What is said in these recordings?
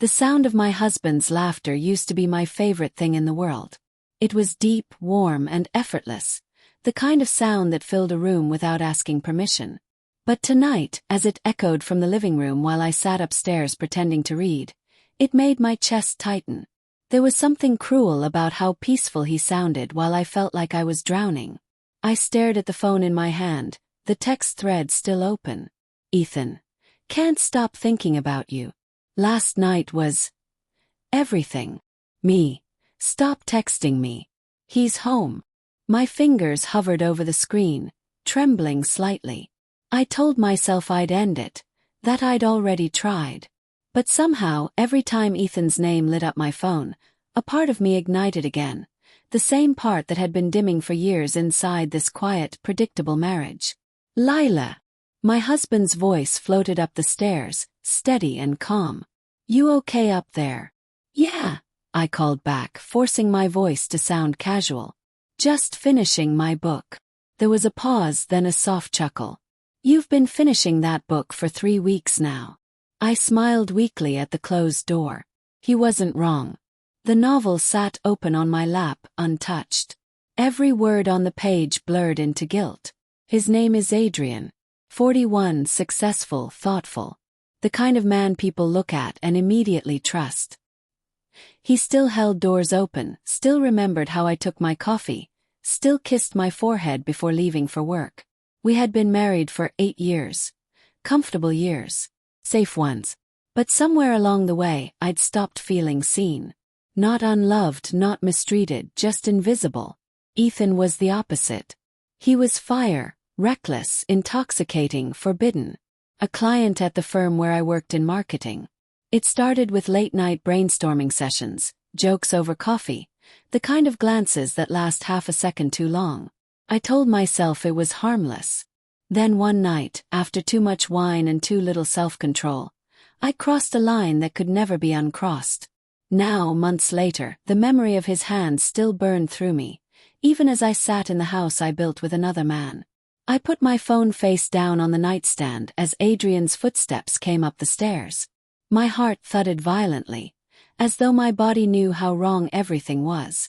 The sound of my husband's laughter used to be my favorite thing in the world. It was deep, warm, and effortless, the kind of sound that filled a room without asking permission. But tonight, as it echoed from the living room while I sat upstairs pretending to read, it made my chest tighten. There was something cruel about how peaceful he sounded while I felt like I was drowning. I stared at the phone in my hand, the text thread still open. Ethan, can't stop thinking about you. Last night was everything. Me, stop texting me. He's home. My fingers hovered over the screen, trembling slightly. I told myself I'd end it, that I'd already tried. But somehow, every time Ethan's name lit up my phone, a part of me ignited again, the same part that had been dimming for years inside this quiet, predictable marriage. Lila. My husband's voice floated up the stairs, steady and calm. You okay up there? Yeah, I called back, forcing my voice to sound casual. Just finishing my book. There was a pause, then a soft chuckle. You've been finishing that book for 3 weeks now. I smiled weakly at the closed door. He wasn't wrong. The novel sat open on my lap, untouched. Every word on the page blurred into guilt. His name is Adrian. 41, successful, thoughtful. The kind of man people look at and immediately trust. He still held doors open, still remembered how I took my coffee, still kissed my forehead before leaving for work. We had been married for 8 years. Comfortable years. Safe ones. But somewhere along the way, I'd stopped feeling seen. Not unloved, not mistreated, just invisible. Ethan was the opposite. He was fire, reckless, intoxicating, forbidden. A client at the firm where I worked in marketing. It started with late-night brainstorming sessions, jokes over coffee, the kind of glances that last half a second too long. I told myself it was harmless. Then one night, after too much wine and too little self-control, I crossed a line that could never be uncrossed. Now, months later, the memory of his hand still burned through me, even as I sat in the house I built with another man. I put my phone face down on the nightstand as Adrian's footsteps came up the stairs. My heart thudded violently, as though my body knew how wrong everything was.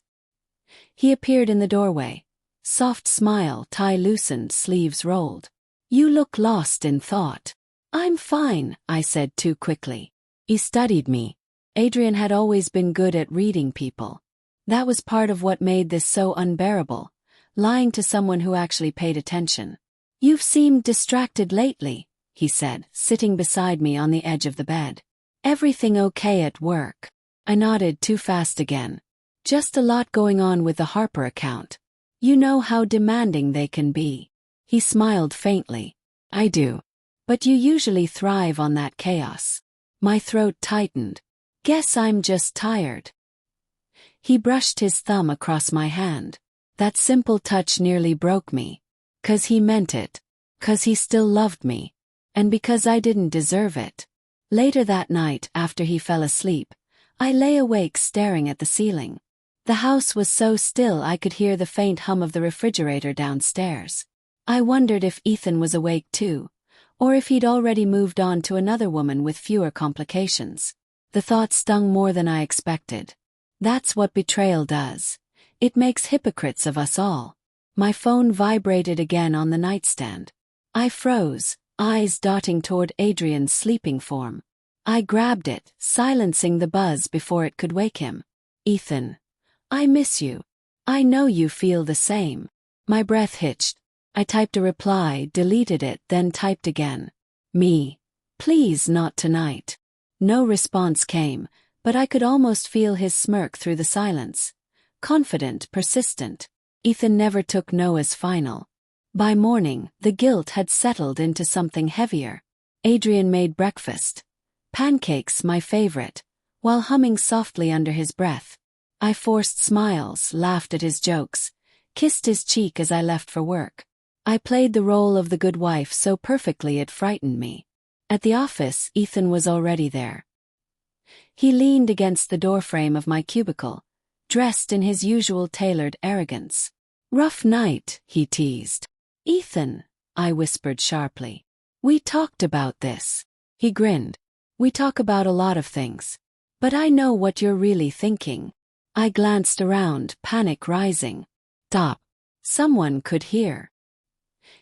He appeared in the doorway. Soft smile, tie loosened, sleeves rolled. You look lost in thought. I'm fine, I said too quickly. He studied me. Adrian had always been good at reading people. That was part of what made this so unbearable, lying to someone who actually paid attention. You've seemed distracted lately, he said, sitting beside me on the edge of the bed. Everything okay at work? I nodded too fast again. Just a lot going on with the Harper account. You know how demanding they can be. He smiled faintly. I do. But you usually thrive on that chaos. My throat tightened. Guess I'm just tired. He brushed his thumb across my hand. That simple touch nearly broke me. 'Cause he meant it. 'Cause he still loved me. And because I didn't deserve it. Later that night, after he fell asleep, I lay awake staring at the ceiling. The house was so still I could hear the faint hum of the refrigerator downstairs. I wondered if Ethan was awake too, or if he'd already moved on to another woman with fewer complications. The thought stung more than I expected. That's what betrayal does. It makes hypocrites of us all. My phone vibrated again on the nightstand. I froze, eyes darting toward Adrian's sleeping form. I grabbed it, silencing the buzz before it could wake him. Ethan. I miss you. I know you feel the same. My breath hitched. I typed a reply, deleted it, then typed again. Me. Please not tonight. No response came, but I could almost feel his smirk through the silence. Confident, persistent. Ethan never took no as final. By morning, the guilt had settled into something heavier. Adrian made breakfast. Pancakes, my favorite, while humming softly under his breath. I forced smiles, laughed at his jokes, kissed his cheek as I left for work. I played the role of the good wife so perfectly it frightened me. At the office, Ethan was already there. He leaned against the doorframe of my cubicle, dressed in his usual tailored arrogance. Rough night, he teased. Ethan, I whispered sharply. We talked about this. He grinned. We talk about a lot of things. But I know what you're really thinking. I glanced around, panic rising. Stop. Someone could hear.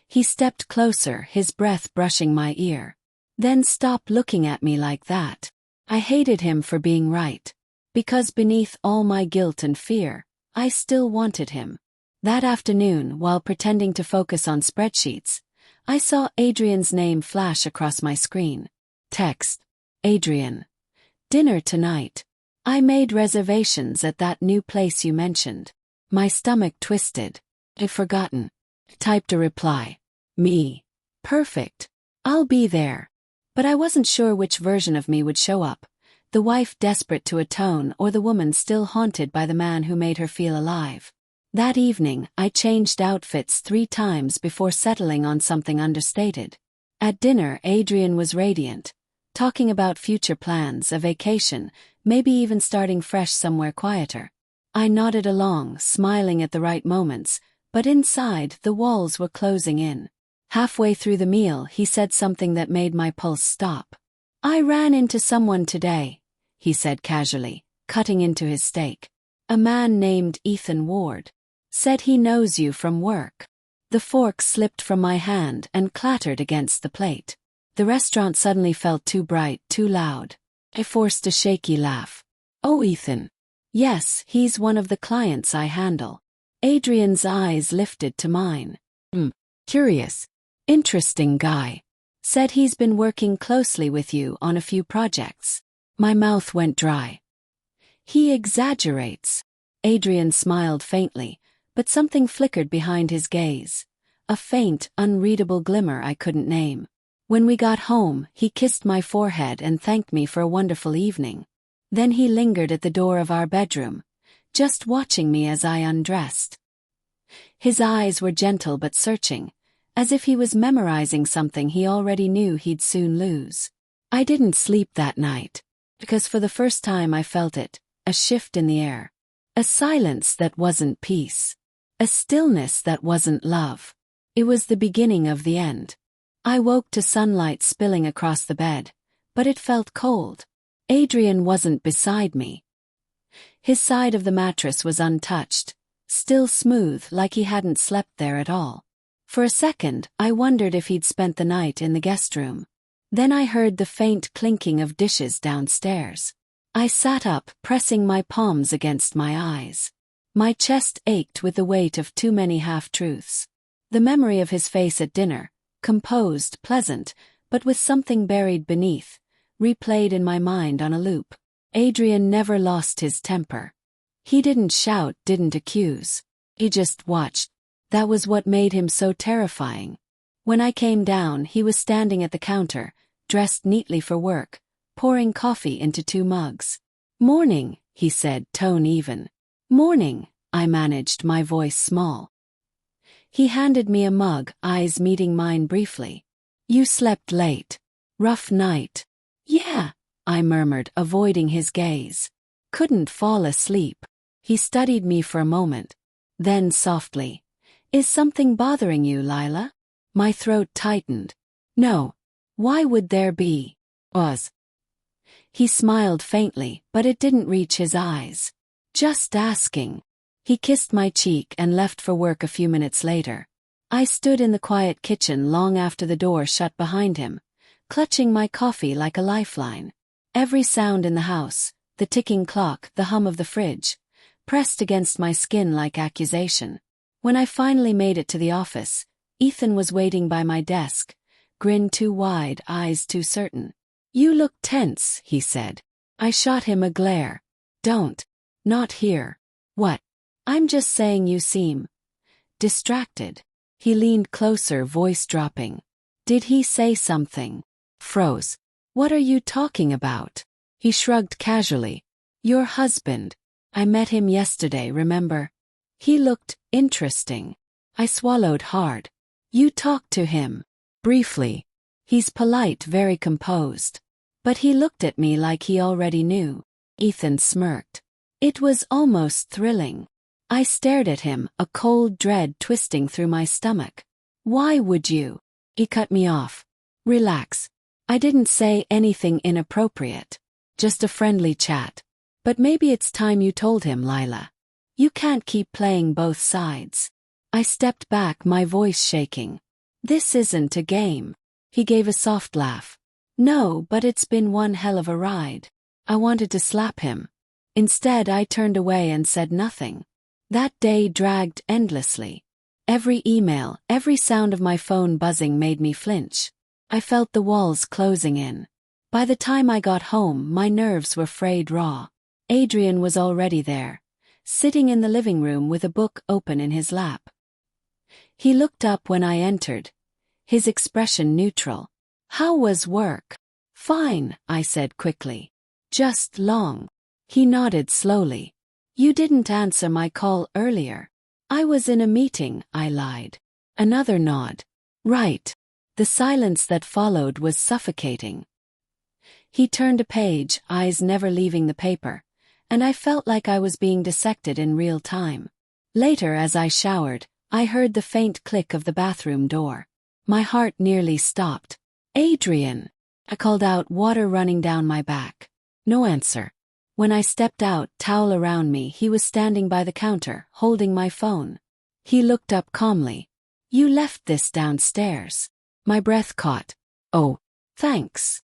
He stepped closer, his breath brushing my ear. Then stop looking at me like that. I hated him for being right. Because beneath all my guilt and fear, I still wanted him. That afternoon, while pretending to focus on spreadsheets, I saw Adrian's name flash across my screen. Text. Adrian. Dinner tonight. I made reservations at that new place you mentioned. My stomach twisted. I'd forgotten. Typed a reply. Me. Perfect. I'll be there. But I wasn't sure which version of me would show up. The wife desperate to atone or the woman still haunted by the man who made her feel alive. That evening, I changed outfits 3 times before settling on something understated. At dinner, Adrian was radiant, talking about future plans, a vacation, maybe even starting fresh somewhere quieter. I nodded along, smiling at the right moments, but inside, the walls were closing in. Halfway through the meal, he said something that made my pulse stop. I ran into someone today, he said casually, cutting into his steak. A man named Ethan Ward. Said he knows you from work. The fork slipped from my hand and clattered against the plate. The restaurant suddenly felt too bright, too loud. I forced a shaky laugh. Oh, Ethan. Yes, he's one of the clients I handle. Adrian's eyes lifted to mine. Curious. Interesting guy. Said he's been working closely with you on a few projects. My mouth went dry. He exaggerates. Adrian smiled faintly, but something flickered behind his gaze. A faint, unreadable glimmer I couldn't name. When we got home, he kissed my forehead and thanked me for a wonderful evening. Then he lingered at the door of our bedroom, just watching me as I undressed. His eyes were gentle but searching, as if he was memorizing something he already knew he'd soon lose. I didn't sleep that night, because for the first time I felt it, a shift in the air. A silence that wasn't peace. A stillness that wasn't love. It was the beginning of the end. I woke to sunlight spilling across the bed, but it felt cold. Adrian wasn't beside me. His side of the mattress was untouched, still smooth like he hadn't slept there at all. For a second, I wondered if he'd spent the night in the guest room. Then I heard the faint clinking of dishes downstairs. I sat up, pressing my palms against my eyes. My chest ached with the weight of too many half-truths. The memory of his face at dinner, composed, pleasant, but with something buried beneath, replayed in my mind on a loop. Adrian never lost his temper. He didn't shout, didn't accuse. He just watched. That was what made him so terrifying. When I came down, he was standing at the counter, dressed neatly for work, pouring coffee into 2 mugs. Morning, he said, tone even. Morning, I managed, my voice small. He handed me a mug, eyes meeting mine briefly. You slept late. Rough night. Yeah, I murmured, avoiding his gaze. Couldn't fall asleep. He studied me for a moment. Then softly. Is something bothering you, Lila? My throat tightened. No. Why would there be? He smiled faintly, but it didn't reach his eyes. Just asking. He kissed my cheek and left for work a few minutes later. I stood in the quiet kitchen long after the door shut behind him, clutching my coffee like a lifeline. Every sound in the house, the ticking clock, the hum of the fridge, pressed against my skin like accusation. When I finally made it to the office, Ethan was waiting by my desk, grin too wide, eyes too certain. You look tense, he said. I shot him a glare. Don't. Not here. What? I'm just saying you seem distracted. He leaned closer, voice dropping. Did he say something? Froze. What are you talking about? He shrugged casually. Your husband. I met him yesterday, remember? He looked interesting. I swallowed hard. You talked to him. Briefly. He's polite, very composed. But he looked at me like he already knew. Ethan smirked. It was almost thrilling. I stared at him, a cold dread twisting through my stomach. Why would you? He cut me off. Relax. I didn't say anything inappropriate. Just a friendly chat. But maybe it's time you told him, Lila. You can't keep playing both sides. I stepped back, my voice shaking. This isn't a game. He gave a soft laugh. No, but it's been one hell of a ride. I wanted to slap him. Instead, I turned away and said nothing. That day dragged endlessly. Every email, every sound of my phone buzzing made me flinch. I felt the walls closing in. By the time I got home, my nerves were frayed raw. Adrian was already there, sitting in the living room with a book open in his lap. He looked up when I entered, his expression neutral. How was work? Fine, I said quickly. Just long. He nodded slowly. You didn't answer my call earlier. I was in a meeting, I lied. Another nod. Right. The silence that followed was suffocating. He turned a page, eyes never leaving the paper, and I felt like I was being dissected in real time. Later, as I showered, I heard the faint click of the bathroom door. My heart nearly stopped. Adrian! I called out, water running down my back. No answer. When I stepped out, towel around me, he was standing by the counter, holding my phone. He looked up calmly. You left this downstairs. My breath caught. Oh, thanks.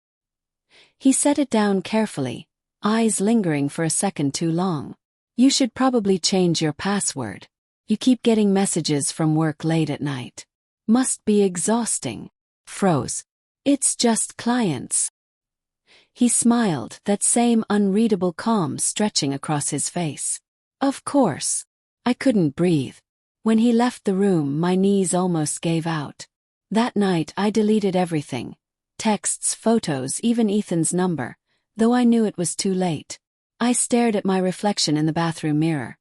He set it down carefully, eyes lingering for a second too long. You should probably change your password. You keep getting messages from work late at night. Must be exhausting. Froze. It's just clients. He smiled, that same unreadable calm stretching across his face. Of course. I couldn't breathe. When he left the room, my knees almost gave out. That night I deleted everything. Texts, photos, even Ethan's number, though I knew it was too late. I stared at my reflection in the bathroom mirror.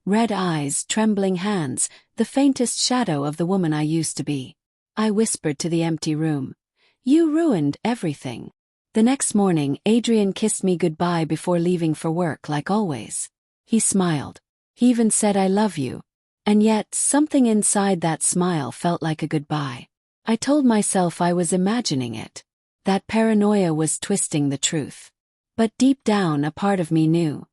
Red eyes, trembling hands, the faintest shadow of the woman I used to be. I whispered to the empty room. You ruined everything. The next morning, Adrian kissed me goodbye before leaving for work like always. He smiled. He even said I love you. And yet, something inside that smile felt like a goodbye. I told myself I was imagining it. That paranoia was twisting the truth. But deep down, a part of me knew.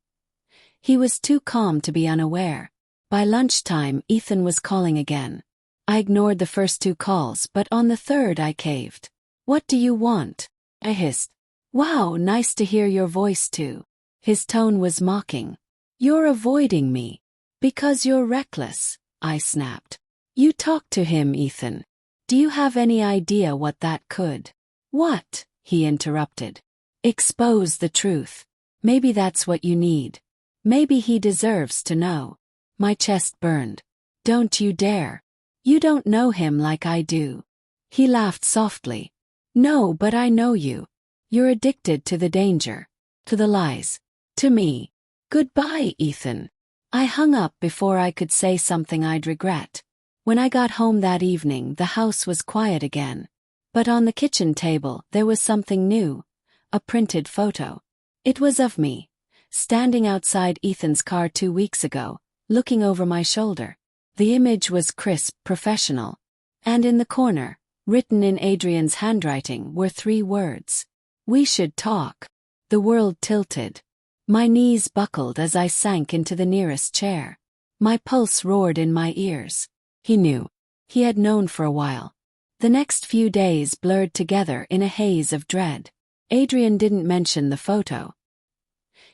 He was too calm to be unaware. By lunchtime, Ethan was calling again. I ignored the first 2 calls, but on the third I caved. What do you want? I hissed. Wow, nice to hear your voice too. His tone was mocking. You're avoiding me. Because you're reckless, I snapped. You talked to him, Ethan. Do you have any idea what that could? What? He interrupted. Expose the truth. Maybe that's what you need. Maybe he deserves to know. My chest burned. Don't you dare. You don't know him like I do. He laughed softly. No, but I know you. You're addicted to the danger. To the lies. To me. Goodbye, Ethan. I hung up before I could say something I'd regret. When I got home that evening, the house was quiet again. But on the kitchen table, there was something new. A printed photo. It was of me, standing outside Ethan's car 2 weeks ago, looking over my shoulder. The image was crisp, professional. And in the corner, written in Adrian's handwriting, were 3 words. We should talk. The world tilted. My knees buckled as I sank into the nearest chair. My pulse roared in my ears. He knew. He had known for a while. The next few days blurred together in a haze of dread. Adrian didn't mention the photo.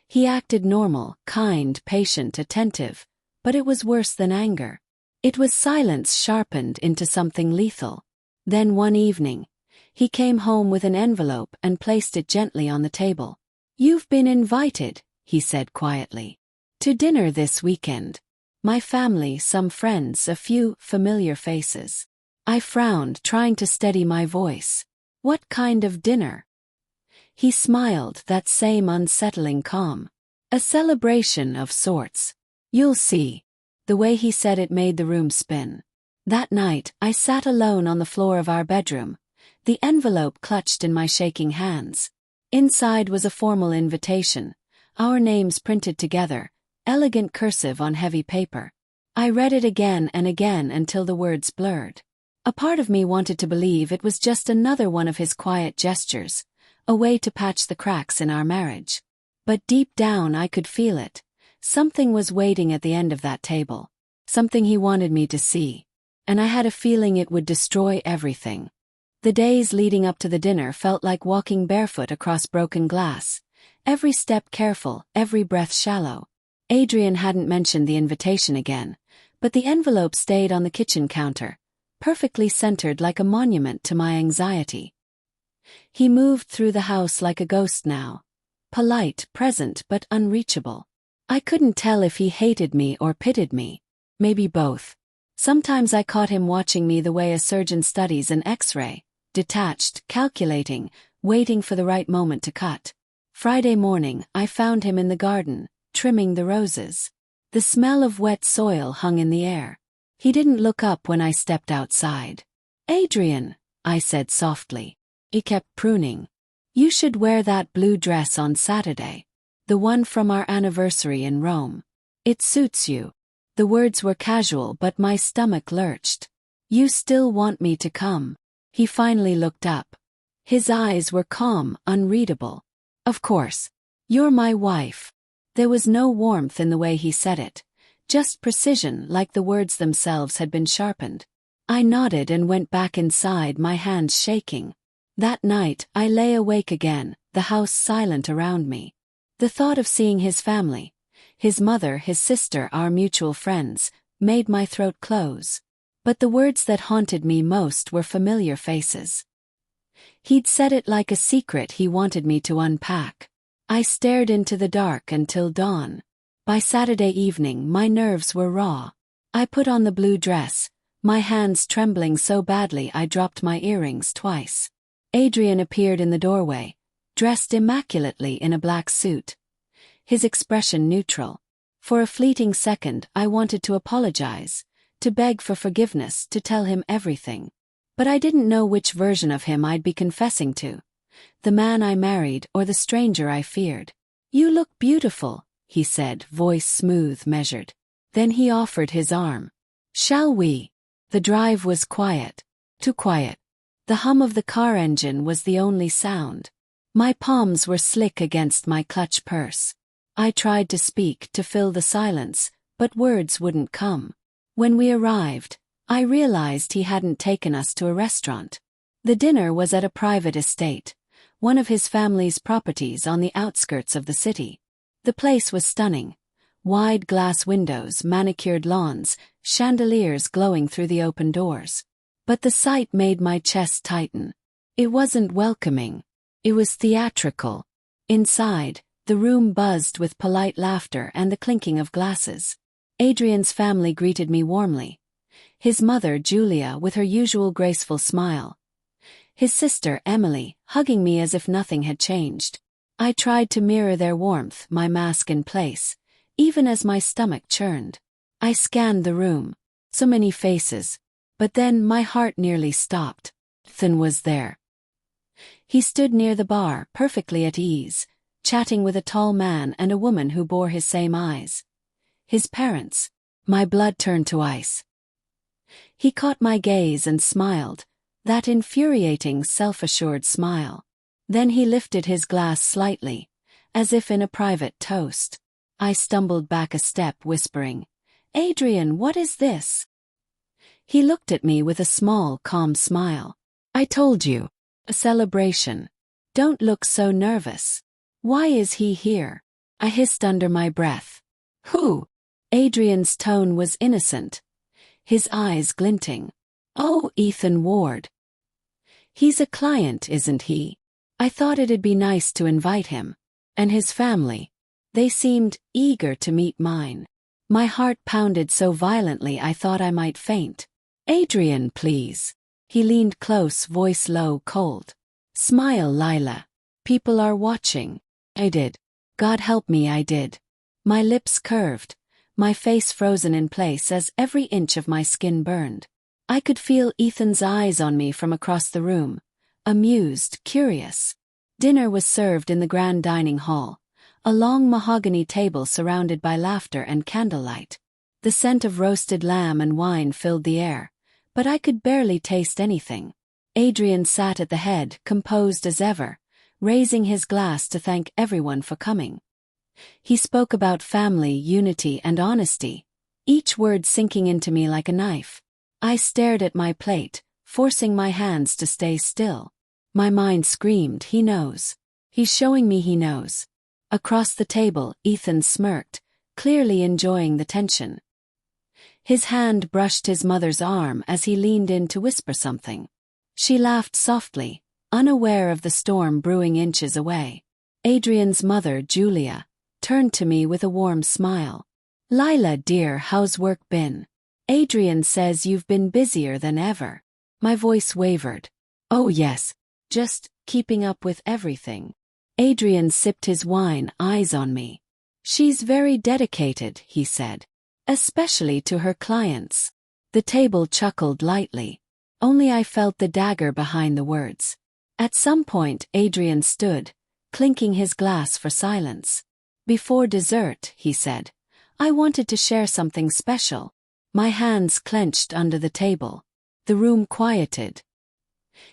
He acted normal, kind, patient, attentive, but it was worse than anger. It was silence sharpened into something lethal. Then one evening, he came home with an envelope and placed it gently on the table. You've been invited, he said quietly, to dinner this weekend. My family, some friends, a few familiar faces. I frowned, trying to steady my voice. What kind of dinner? He smiled, that same unsettling calm. A celebration of sorts. You'll see. The way he said it made the room spin. That night, I sat alone on the floor of our bedroom, the envelope clutched in my shaking hands. Inside was a formal invitation, our names printed together, elegant cursive on heavy paper. I read it again and again until the words blurred. A part of me wanted to believe it was just another one of his quiet gestures, a way to patch the cracks in our marriage. But deep down I could feel it. Something was waiting at the end of that table. Something he wanted me to see. And I had a feeling it would destroy everything. The days leading up to the dinner felt like walking barefoot across broken glass. Every step careful, every breath shallow. Adrian hadn't mentioned the invitation again, but the envelope stayed on the kitchen counter, perfectly centered like a monument to my anxiety. He moved through the house like a ghost now. Polite, present, but unreachable. I couldn't tell if he hated me or pitied me. Maybe both. Sometimes I caught him watching me the way a surgeon studies an X-ray, detached, calculating, waiting for the right moment to cut. Friday morning, I found him in the garden, trimming the roses. The smell of wet soil hung in the air. He didn't look up when I stepped outside. "Adrian," I said softly. He kept pruning. "You should wear that blue dress on Saturday. The one from our anniversary in Rome. It suits you." The words were casual, but my stomach lurched. "You still want me to come?" He finally looked up. His eyes were calm, unreadable. "Of course. You're my wife." There was no warmth in the way he said it, just precision, like the words themselves had been sharpened. I nodded and went back inside, my hands shaking. That night, I lay awake again, the house silent around me. The thought of seeing his family, his mother, his sister, our mutual friends, made my throat close. But the words that haunted me most were familiar faces. He'd said it like a secret he wanted me to unpack. I stared into the dark until dawn. By Saturday evening, my nerves were raw. I put on the blue dress, my hands trembling so badly I dropped my earrings twice. Adrian appeared in the doorway, dressed immaculately in a black suit. His expression neutral. For a fleeting second, I wanted to apologize, to beg for forgiveness, to tell him everything. But I didn't know which version of him I'd be confessing to. The man I married or the stranger I feared. "You look beautiful," he said, voice smooth, measured. Then he offered his arm. "Shall we?" The drive was quiet. Too quiet. The hum of the car engine was the only sound. My palms were slick against my clutch purse. I tried to speak, to fill the silence, but words wouldn't come. When we arrived, I realized he hadn't taken us to a restaurant. The dinner was at a private estate, one of his family's properties on the outskirts of the city. The place was stunning. Wide glass windows, manicured lawns, chandeliers glowing through the open doors. But the sight made my chest tighten. It wasn't welcoming. It was theatrical. Inside, the room buzzed with polite laughter and the clinking of glasses. Adrian's family greeted me warmly. His mother, Julia, with her usual graceful smile. His sister, Emily, hugging me as if nothing had changed. I tried to mirror their warmth, my mask in place, even as my stomach churned. I scanned the room. So many faces. But then my heart nearly stopped. Ethan was there. He stood near the bar, perfectly at ease, chatting with a tall man and a woman who bore his same eyes. His parents. My blood turned to ice. He caught my gaze and smiled, that infuriating, self-assured smile. Then he lifted his glass slightly, as if in a private toast. I stumbled back a step, whispering, "Adrian, what is this?" He looked at me with a small, calm smile. "I told you. A celebration. Don't look so nervous." "Why is he here?" I hissed under my breath. "Who?" Adrian's tone was innocent, his eyes glinting. "Oh, Ethan Ward. He's a client, isn't he? I thought it'd be nice to invite him. And his family. They seemed eager to meet mine." My heart pounded so violently I thought I might faint. "Adrian, please." He leaned close, voice low, cold. "Smile, Lila. People are watching." I did. God help me, I did. My lips curved, my face frozen in place as every inch of my skin burned. I could feel Ethan's eyes on me from across the room, amused, curious. Dinner was served in the grand dining hall, a long mahogany table surrounded by laughter and candlelight. The scent of roasted lamb and wine filled the air, but I could barely taste anything. Adrian sat at the head, composed as ever, raising his glass to thank everyone for coming. He spoke about family, unity, and honesty, each word sinking into me like a knife. I stared at my plate, forcing my hands to stay still. My mind screamed, he knows. He's showing me he knows. Across the table, Ethan smirked, clearly enjoying the tension. His hand brushed his mother's arm as he leaned in to whisper something. She laughed softly, unaware of the storm brewing inches away. Adrian's mother, Julia, turned to me with a warm smile. "Lila, dear, how's work been? Adrian says you've been busier than ever." My voice wavered. "Oh yes, just keeping up with everything." Adrian sipped his wine, eyes on me. "She's very dedicated," he said. "Especially to her clients." The table chuckled lightly. Only I felt the dagger behind the words. At some point, Adrian stood, clinking his glass for silence. "Before dessert," he said, "I wanted to share something special." My hands clenched under the table. The room quieted.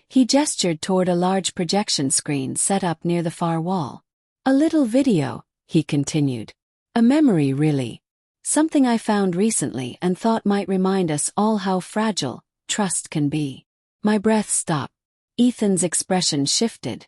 He gestured toward a large projection screen set up near the far wall. "A little video," he continued. "A memory, really. Something I found recently and thought might remind us all how fragile trust can be." My breath stopped. Ethan's expression shifted,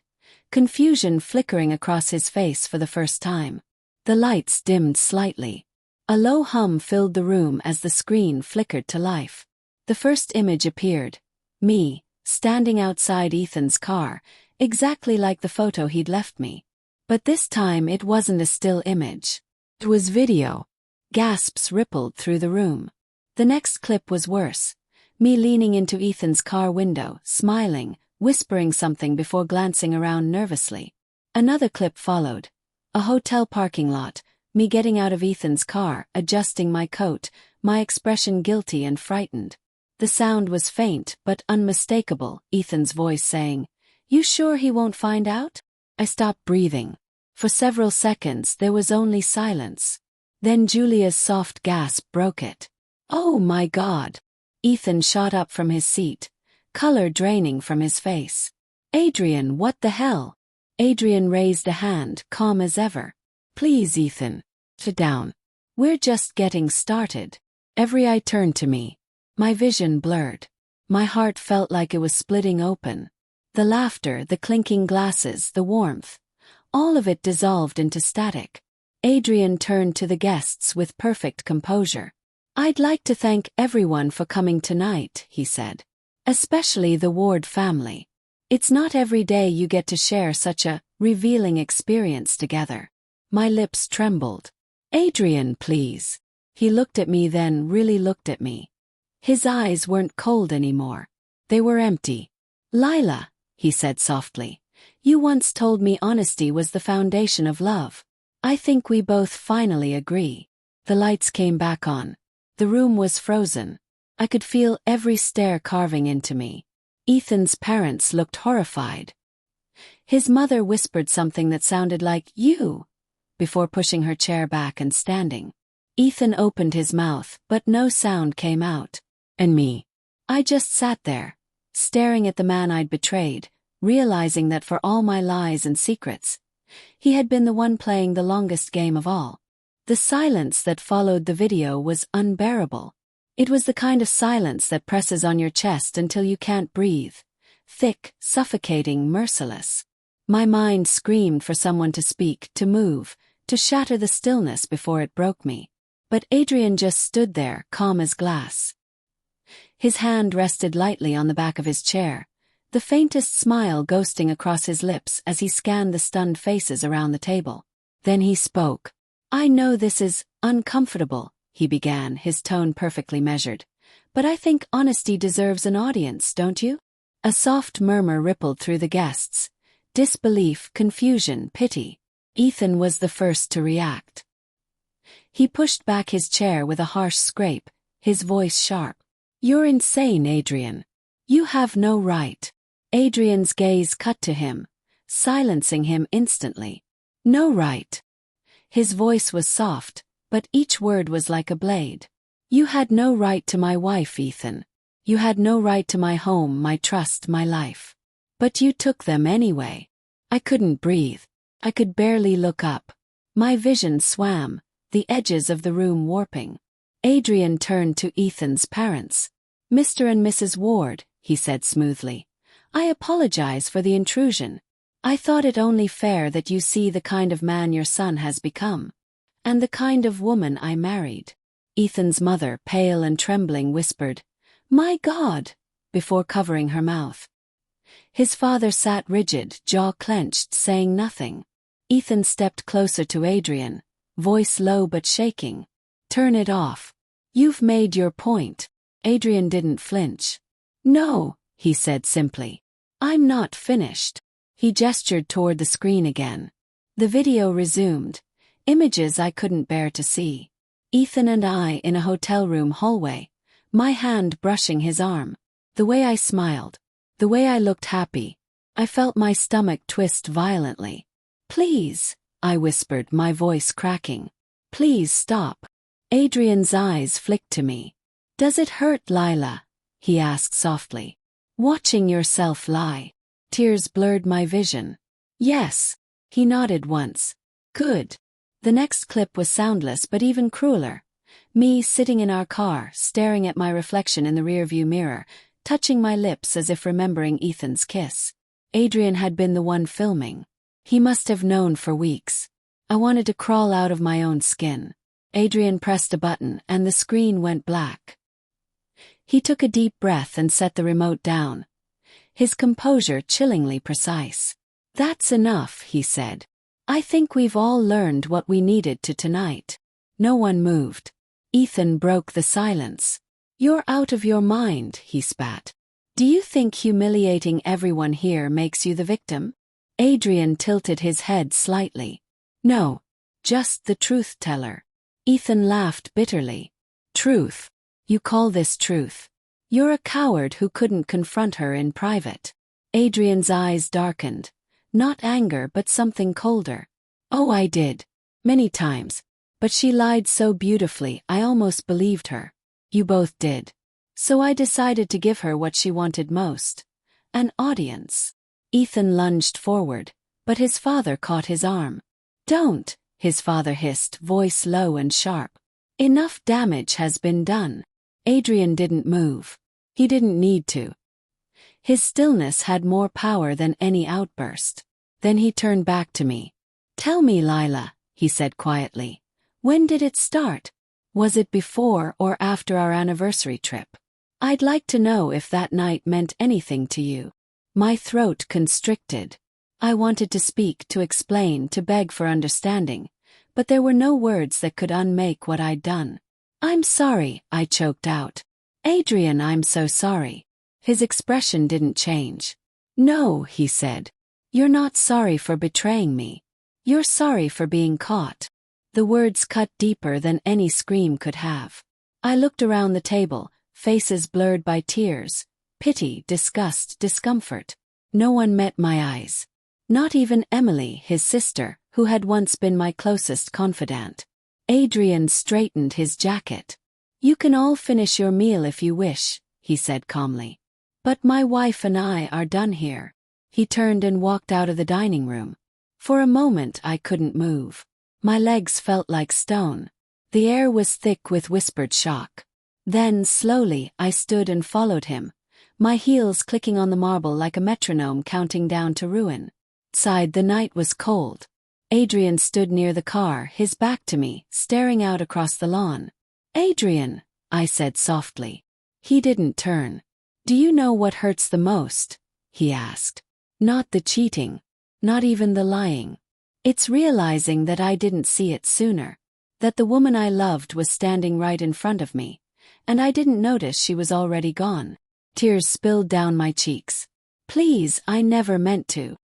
confusion flickering across his face for the first time. The lights dimmed slightly. A low hum filled the room as the screen flickered to life. The first image appeared. Me, standing outside Ethan's car, exactly like the photo he'd left me. But this time it wasn't a still image. It was video. Gasps rippled through the room. The next clip was worse. Me leaning into Ethan's car window, smiling, whispering something before glancing around nervously. Another clip followed. A hotel parking lot, me getting out of Ethan's car, adjusting my coat, my expression guilty and frightened. The sound was faint but unmistakable, Ethan's voice saying, "You sure he won't find out?" I stopped breathing. For several seconds there was only silence. Then Julia's soft gasp broke it. "Oh my God!" Ethan shot up from his seat, color draining from his face. "Adrian, what the hell?" Adrian raised a hand, calm as ever. "Please, Ethan. Sit down. We're just getting started." Every eye turned to me. My vision blurred. My heart felt like it was splitting open. The laughter, the clinking glasses, the warmth. All of it dissolved into static. Adrian turned to the guests with perfect composure. "I'd like to thank everyone for coming tonight," he said. "Especially the Ward family. It's not every day you get to share such a revealing experience together." My lips trembled. "Adrian, please." He looked at me, then really looked at me. His eyes weren't cold anymore. They were empty. "Lila," he said softly, "you once told me honesty was the foundation of love. I think we both finally agree." The lights came back on. The room was frozen. I could feel every stare carving into me. Ethan's parents looked horrified. His mother whispered something that sounded like, "You," before pushing her chair back and standing. Ethan opened his mouth, but no sound came out. And me. I just sat there, staring at the man I'd betrayed, realizing that for all my lies and secrets, he had been the one playing the longest game of all. The silence that followed the video was unbearable. It was the kind of silence that presses on your chest until you can't breathe. Thick, suffocating, merciless. My mind screamed for someone to speak, to move, to shatter the stillness before it broke me. But Adrian just stood there, calm as glass. His hand rested lightly on the back of his chair, the faintest smile ghosting across his lips as he scanned the stunned faces around the table. Then he spoke. "I know this is uncomfortable," he began, his tone perfectly measured. "But I think honesty deserves an audience, don't you?" A soft murmur rippled through the guests. Disbelief, confusion, pity. Ethan was the first to react. He pushed back his chair with a harsh scrape, his voice sharp. "You're insane, Adrian. You have no right." Adrian's gaze cut to him, silencing him instantly. "No right." His voice was soft, but each word was like a blade. "You had no right to my wife, Ethan. You had no right to my home, my trust, my life. But you took them anyway." I couldn't breathe. I could barely look up. My vision swam, the edges of the room warping. Adrian turned to Ethan's parents. "Mr. and Mrs. Ward," he said smoothly. "I apologize for the intrusion. I thought it only fair that you see the kind of man your son has become. And the kind of woman I married." Ethan's mother, pale and trembling, whispered, "My God," before covering her mouth. His father sat rigid, jaw clenched, saying nothing. Ethan stepped closer to Adrian, voice low but shaking. "Turn it off. You've made your point." Adrian didn't flinch. "No," he said simply. "I'm not finished." He gestured toward the screen again. The video resumed, images I couldn't bear to see. Ethan and I in a hotel room hallway, my hand brushing his arm. The way I smiled, the way I looked happy, I felt my stomach twist violently. "Please," I whispered, my voice cracking. "Please stop." Adrian's eyes flicked to me. "Does it hurt, Lila?" he asked softly. "Watching yourself lie." Tears blurred my vision. "Yes." He nodded once. "Good." The next clip was soundless but even crueler. Me sitting in our car, staring at my reflection in the rearview mirror, touching my lips as if remembering Ethan's kiss. Adrian had been the one filming. He must have known for weeks. I wanted to crawl out of my own skin. Adrian pressed a button and the screen went black. He took a deep breath and set the remote down. His composure chillingly precise. "That's enough," he said. "I think we've all learned what we needed to tonight." No one moved. Ethan broke the silence. "You're out of your mind," he spat. "Do you think humiliating everyone here makes you the victim?" Adrian tilted his head slightly. "No, just the truth teller." Ethan laughed bitterly. "Truth? You call this truth? You're a coward who couldn't confront her in private." Adrian's eyes darkened. Not anger but something colder. "Oh, I did. Many times. But she lied so beautifully I almost believed her. You both did. So I decided to give her what she wanted most. An audience." Ethan lunged forward, but his father caught his arm. "Don't," his father hissed, voice low and sharp. "Enough damage has been done." Adrian didn't move. He didn't need to. His stillness had more power than any outburst. Then he turned back to me. "Tell me, Lila," he said quietly. "When did it start? Was it before or after our anniversary trip? I'd like to know if that night meant anything to you." My throat constricted. I wanted to speak, to explain, to beg for understanding, but there were no words that could unmake what I'd done. "I'm sorry," I choked out. "Adrian, I'm so sorry." His expression didn't change. "No," he said. "You're not sorry for betraying me. You're sorry for being caught." The words cut deeper than any scream could have. I looked around the table, faces blurred by tears, pity, disgust, discomfort. No one met my eyes. Not even Emily, his sister, who had once been my closest confidant. Adrian straightened his jacket. "You can all finish your meal if you wish," he said calmly. "But my wife and I are done here." He turned and walked out of the dining room. For a moment I couldn't move. My legs felt like stone. The air was thick with whispered shock. Then, slowly, I stood and followed him, my heels clicking on the marble like a metronome counting down to ruin. Outside, the night was cold. Adrian stood near the car, his back to me, staring out across the lawn. "Adrian," I said softly. He didn't turn. "Do you know what hurts the most?" he asked. "Not the cheating. Not even the lying. It's realizing that I didn't see it sooner. That the woman I loved was standing right in front of me, and I didn't notice she was already gone." Tears spilled down my cheeks. "Please, I never meant to."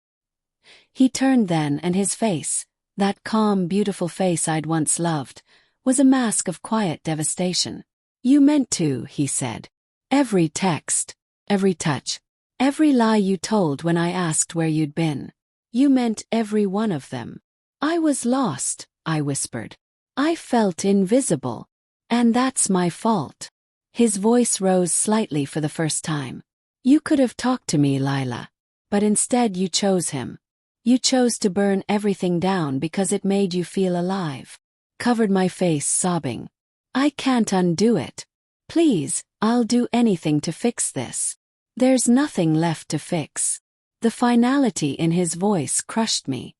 He turned then, and his face, that calm, beautiful face I'd once loved, was a mask of quiet devastation. "You meant to," he said. "Every text, every touch, every lie you told when I asked where you'd been. You meant every one of them." "I was lost," I whispered. "I felt invisible. And that's my fault." His voice rose slightly for the first time. "You could have talked to me, Lila. But instead you chose him. You chose to burn everything down because it made you feel alive. Covered my face, sobbing. I can't undo it. Please, I'll do anything to fix this. There's nothing left to fix. The finality in his voice crushed me.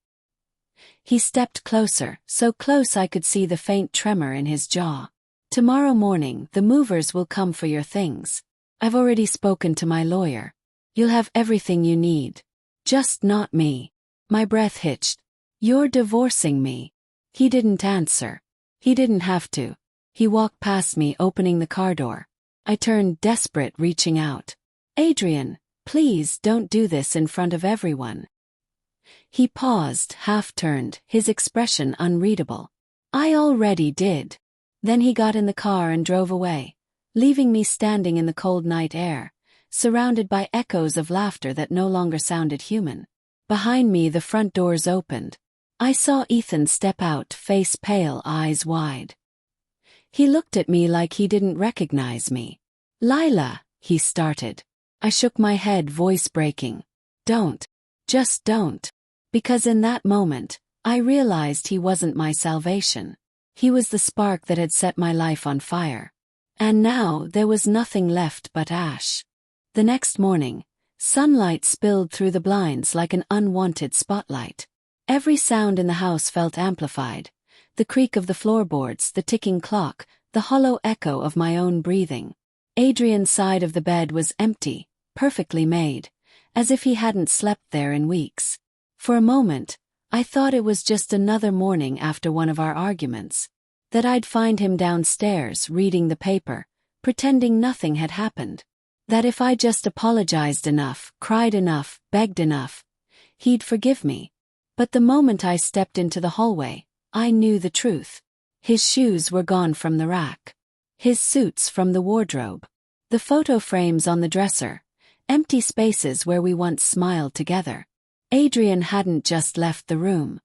He stepped closer, so close I could see the faint tremor in his jaw. Tomorrow morning, the movers will come for your things. I've already spoken to my lawyer. You'll have everything you need. Just not me. My breath hitched. You're divorcing me. He didn't answer. He didn't have to. He walked past me, opening the car door. I turned, desperate, reaching out. Adrian, please don't do this in front of everyone. He paused, half-turned, his expression unreadable. I already did. Then he got in the car and drove away, leaving me standing in the cold night air, surrounded by echoes of laughter that no longer sounded human. Behind me, the front doors opened. I saw Ethan step out, face pale, eyes wide. He looked at me like he didn't recognize me. Lila, he started. I shook my head, voice breaking. Don't. Just don't. Because in that moment, I realized he wasn't my salvation. He was the spark that had set my life on fire. And now there was nothing left but ash. The next morning, sunlight spilled through the blinds like an unwanted spotlight. Every sound in the house felt amplified. The creak of the floorboards, the ticking clock, the hollow echo of my own breathing. Adrian's side of the bed was empty, perfectly made, as if he hadn't slept there in weeks. For a moment, I thought it was just another morning after one of our arguments, that I'd find him downstairs reading the paper, pretending nothing had happened. That if I just apologized enough, cried enough, begged enough, he'd forgive me. But the moment I stepped into the hallway, I knew the truth. His shoes were gone from the rack. His suits from the wardrobe. The photo frames on the dresser. Empty spaces where we once smiled together. Adrian hadn't just left the room.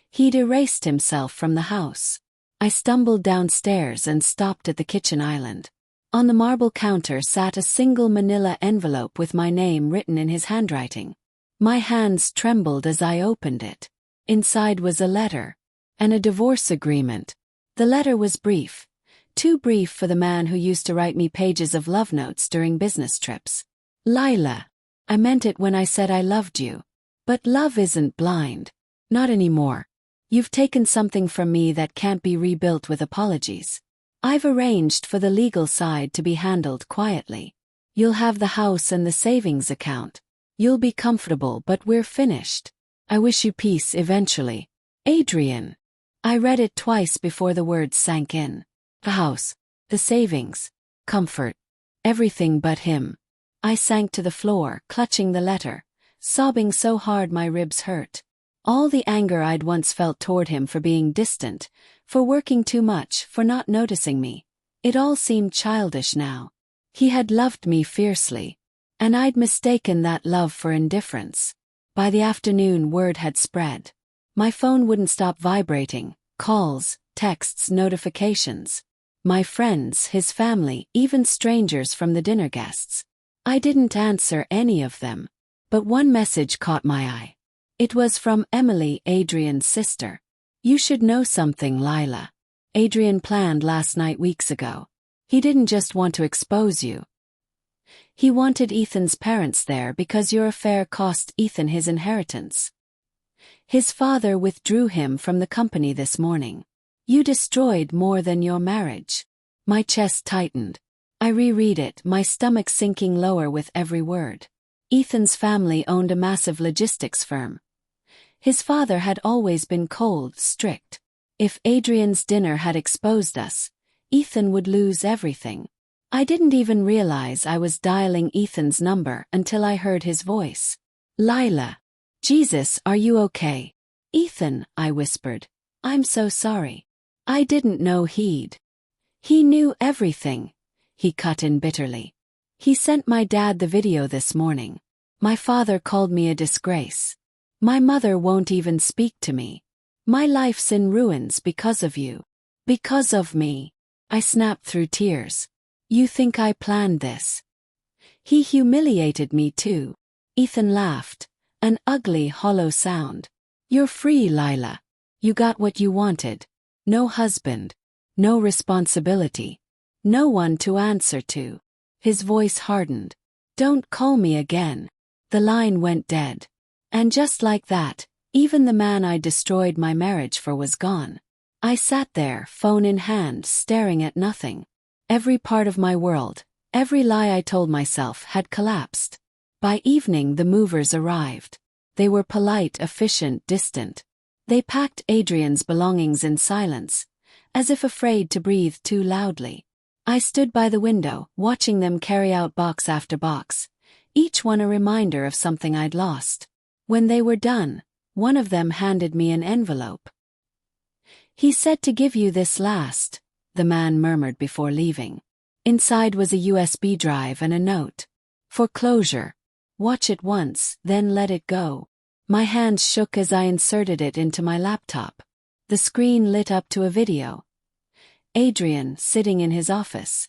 He'd erased himself from the house. I stumbled downstairs and stopped at the kitchen island. On the marble counter sat a single manila envelope with my name written in his handwriting. My hands trembled as I opened it. Inside was a letter. And a divorce agreement. The letter was brief. Too brief for the man who used to write me pages of love notes during business trips. Lila. I meant it when I said I loved you. But love isn't blind. Not anymore. You've taken something from me that can't be rebuilt with apologies. I've arranged for the legal side to be handled quietly. You'll have the house and the savings account. You'll be comfortable, but we're finished. I wish you peace eventually. Adrian. I read it twice before the words sank in. The house, the savings, comfort, everything but him. I sank to the floor, clutching the letter, sobbing so hard my ribs hurt. All the anger I'd once felt toward him for being distant, for working too much, for not noticing me. It all seemed childish now. He had loved me fiercely, and I'd mistaken that love for indifference. By the afternoon, word had spread. My phone wouldn't stop vibrating, calls, texts, notifications. My friends, his family, even strangers from the dinner guests. I didn't answer any of them. But one message caught my eye. It was from Emily, Adrian's sister. You should know something, Lila. Adrian planned last night weeks ago. He didn't just want to expose you. He wanted Ethan's parents there because your affair cost Ethan his inheritance. His father withdrew him from the company this morning. You destroyed more than your marriage. My chest tightened. I reread it, my stomach sinking lower with every word. Ethan's family owned a massive logistics firm. His father had always been cold, strict. If Adrian's dinner had exposed us, Ethan would lose everything. I didn't even realize I was dialing Ethan's number until I heard his voice. Lila. Jesus, are you okay? Ethan, I whispered. I'm so sorry. I didn't know he'd. He knew everything. He cut in bitterly. He sent my dad the video this morning. My father called me a disgrace. My mother won't even speak to me. My life's in ruins because of you. Because of me. I snapped through tears. You think I planned this? He humiliated me too. Ethan laughed, An ugly, hollow sound. You're free, Lila. You got what you wanted. No husband. No responsibility. No one to answer to. His voice hardened. Don't call me again. The line went dead. And just like that, even the man I destroyed my marriage for was gone. I sat there, phone in hand, staring at nothing. Every part of my world, every lie I told myself had collapsed. By evening the movers arrived. They were polite, efficient, distant. They packed Adrian's belongings in silence, as if afraid to breathe too loudly. I stood by the window, watching them carry out box after box, each one a reminder of something I'd lost. When they were done, one of them handed me an envelope. He said to give you this last, the man murmured before leaving. Inside was a USB drive and a note. For closure. Watch it once, then let it go. My hands shook as I inserted it into my laptop. The screen lit up to a video. Adrian sitting in his office.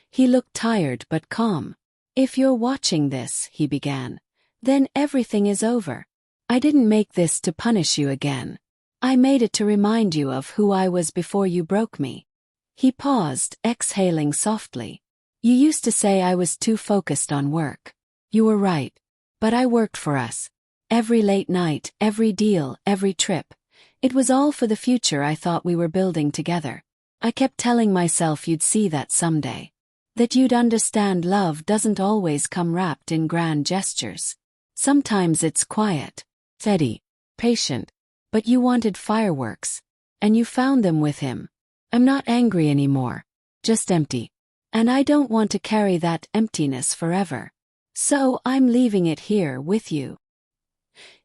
He looked tired but calm. If you're watching this, he began, then everything is over. I didn't make this to punish you again. I made it to remind you of who I was before you broke me. He paused, exhaling softly. You used to say I was too focused on work. You were right. But I worked for us. Every late night, every deal, every trip. It was all for the future I thought we were building together. I kept telling myself you'd see that someday. That you'd understand love doesn't always come wrapped in grand gestures. Sometimes it's quiet, steady, patient. But you wanted fireworks. And you found them with him. I'm not angry anymore. Just empty. And I don't want to carry that emptiness forever. So I'm leaving it here with you.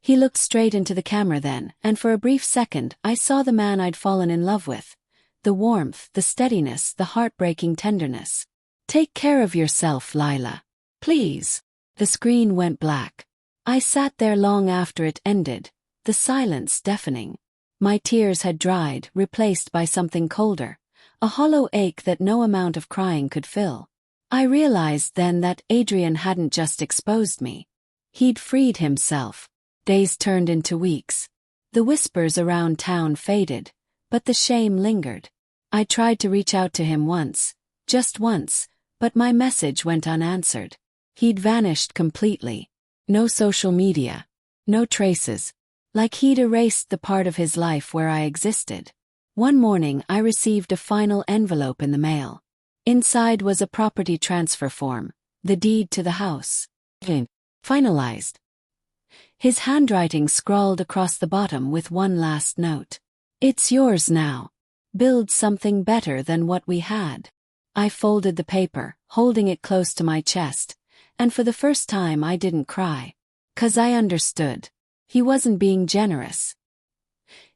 He looked straight into the camera then, and for a brief second I saw the man I'd fallen in love with. The warmth, the steadiness, the heartbreaking tenderness. Take care of yourself, Lila. Please. The screen went black. I sat there long after it ended, the silence deafening. My tears had dried, replaced by something colder, a hollow ache that no amount of crying could fill. I realized then that Adrian hadn't just exposed me. He'd freed himself. Days turned into weeks. The whispers around town faded, but the shame lingered. I tried to reach out to him once, just once, but my message went unanswered. He'd vanished completely. No social media. No traces. Like he'd erased the part of his life where I existed. One morning I received a final envelope in the mail. Inside was a property transfer form, the deed to the house. Finalized. His handwriting scrawled across the bottom with one last note. It's yours now. Build something better than what we had. I folded the paper, holding it close to my chest, and for the first time I didn't cry. 'Cause I understood. He wasn't being generous.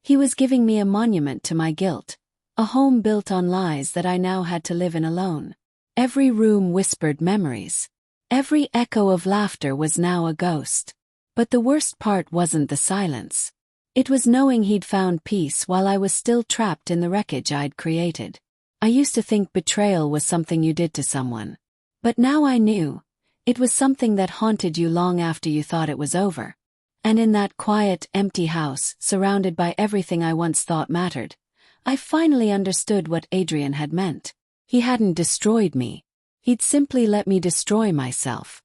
He was giving me a monument to my guilt. A home built on lies that I now had to live in alone. Every room whispered memories. Every echo of laughter was now a ghost. But the worst part wasn't the silence. It was knowing he'd found peace while I was still trapped in the wreckage I'd created. I used to think betrayal was something you did to someone. But now I knew. It was something that haunted you long after you thought it was over. And in that quiet, empty house, surrounded by everything I once thought mattered, I finally understood what Adrian had meant. He hadn't destroyed me. He'd simply let me destroy myself.